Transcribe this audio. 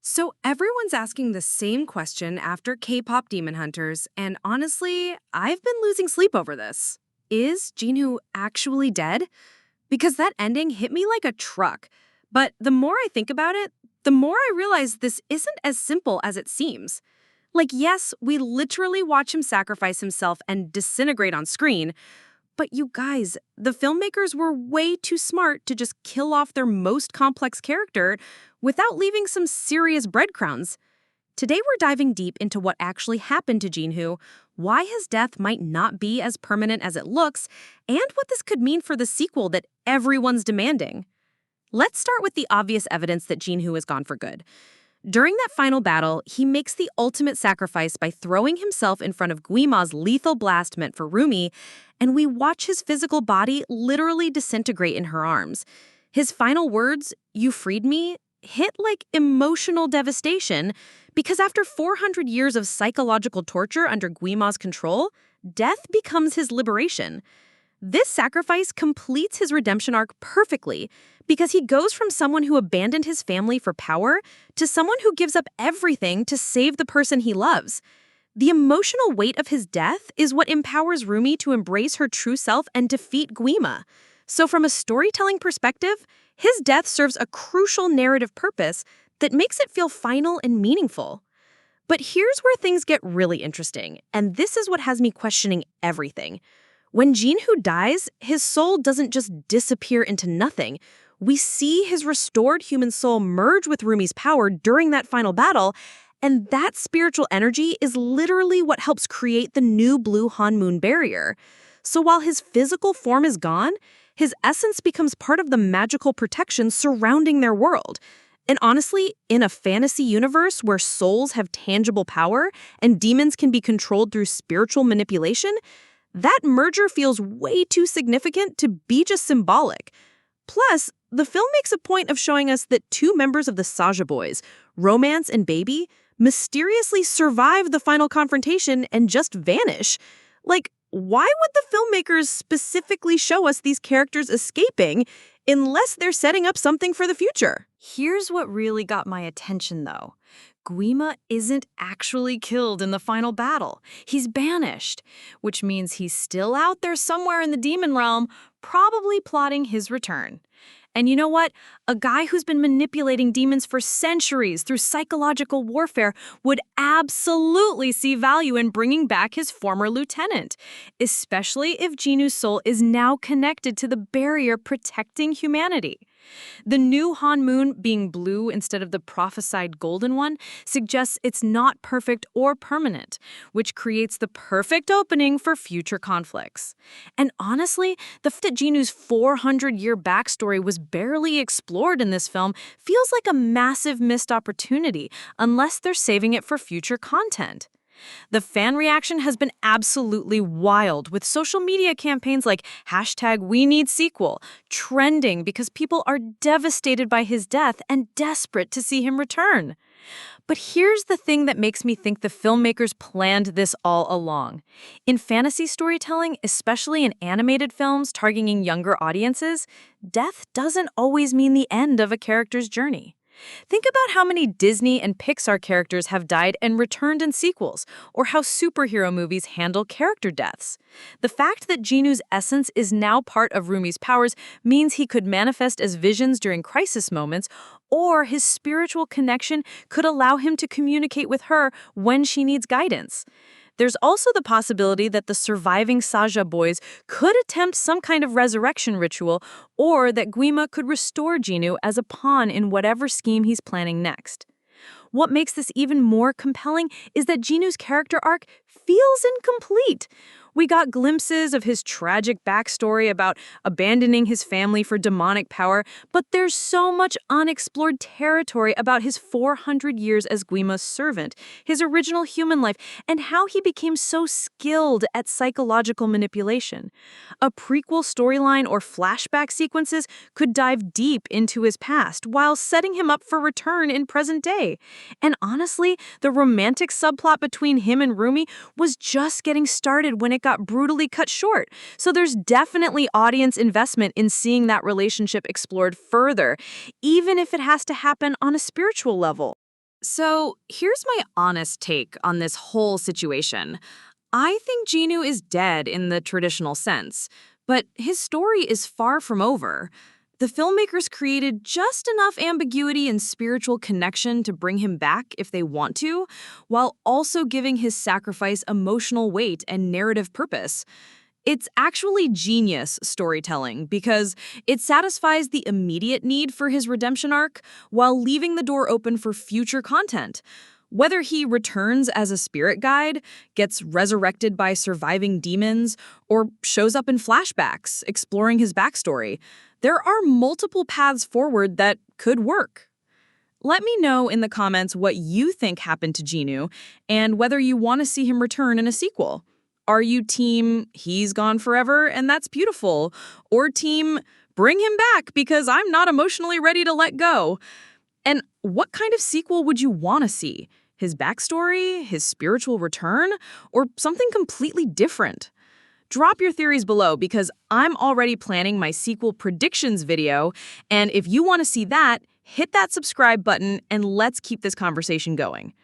So everyone's asking the same question after K-pop Demon Hunters, and honestly, I've been losing sleep over this. Is Jinu actually dead? Because that ending hit me like a truck. But the more I think about it, the more I realize this isn't as simple as it seems. Like, yes, we literally watch him sacrifice himself and disintegrate on screen, but you guys, the filmmakers were way too smart to just kill off their most complex character without leaving some serious breadcrumbs. Today we're diving deep into what actually happened to Jinhoo, why his death might not be as permanent as it looks, and what this could mean for the sequel that everyone's demanding. Let's start with the obvious evidence that Jinhoo is gone for good. During that final battle, he makes the ultimate sacrifice by throwing himself in front of Guima's lethal blast meant for Rumi, and we watch his physical body literally disintegrate in her arms. His final words, "You freed me," hit like emotional devastation because after 400 years of psychological torture under Guima's control, death becomes his liberation. This sacrifice completes his redemption arc perfectly because he goes from someone who abandoned his family for power to someone who gives up everything to save the person he loves. The emotional weight of his death is what empowers Rumi to embrace her true self and defeat Guima. So from a storytelling perspective, his death serves a crucial narrative purpose that makes it feel final and meaningful. But here's where things get really interesting, and this is what has me questioning everything. When Jinhoo dies, his soul doesn't just disappear into nothing. We see his restored human soul merge with Rumi's power during that final battle, and that spiritual energy is literally what helps create the new blue Han-moon barrier. So while his physical form is gone, his essence becomes part of the magical protection surrounding their world. And honestly, in a fantasy universe where souls have tangible power and demons can be controlled through spiritual manipulation, that merger feels way too significant to be just symbolic. Plus, the film makes a point of showing us that two members of the Saja Boys, Romance and Baby, mysteriously survive the final confrontation and just vanish. Like, why would the filmmakers specifically show us these characters escaping unless they're setting up something for the future? Here's what really got my attention, though. Guima isn't actually killed in the final battle. He's banished, which means he's still out there somewhere in the demon realm, probably plotting his return. And you know what? A guy who's been manipulating demons for centuries through psychological warfare would absolutely see value in bringing back his former lieutenant, especially if Jinu's soul is now connected to the barrier protecting humanity. The new Han moon being blue instead of the prophesied golden one suggests it's not perfect or permanent, which creates the perfect opening for future conflicts. And honestly, the fact that Jinu's 400-year backstory was barely explored in this film feels like a massive missed opportunity unless they're saving it for future content. The fan reaction has been absolutely wild, with social media campaigns like #WeNeedSequel trending because people are devastated by his death and desperate to see him return. But here's the thing that makes me think the filmmakers planned this all along. In fantasy storytelling, especially in animated films targeting younger audiences, death doesn't always mean the end of a character's journey. Think about how many Disney and Pixar characters have died and returned in sequels, or how superhero movies handle character deaths. The fact that Jinu's essence is now part of Rumi's powers means he could manifest as visions during crisis moments, or his spiritual connection could allow him to communicate with her when she needs guidance. There's also the possibility that the surviving Saja boys could attempt some kind of resurrection ritual, or that Guima could restore Jinu as a pawn in whatever scheme he's planning next. What makes this even more compelling is that Jinu's character arc feels incomplete. We got glimpses of his tragic backstory about abandoning his family for demonic power, but there's so much unexplored territory about his 400 years as Guima's servant, his original human life, and how he became so skilled at psychological manipulation. A prequel storyline or flashback sequences could dive deep into his past while setting him up for return in present day. And honestly, the romantic subplot between him and Rumi was just getting started when it got brutally cut short. So there's definitely audience investment in seeing that relationship explored further, even if it has to happen on a spiritual level. So here's my honest take on this whole situation. I think Jinu is dead in the traditional sense, but his story is far from over. The filmmakers created just enough ambiguity and spiritual connection to bring him back if they want to, while also giving his sacrifice emotional weight and narrative purpose. It's actually genius storytelling because it satisfies the immediate need for his redemption arc while leaving the door open for future content. Whether he returns as a spirit guide, gets resurrected by surviving demons, or shows up in flashbacks exploring his backstory, there are multiple paths forward that could work. Let me know in the comments what you think happened to Jinu and whether you want to see him return in a sequel. Are you team he's gone forever and that's beautiful? Or team bring him back because I'm not emotionally ready to let go? And what kind of sequel would you want to see? His backstory, his spiritual return, or something completely different? Drop your theories below because I'm already planning my sequel predictions video, and if you want to see that, hit that subscribe button and let's keep this conversation going.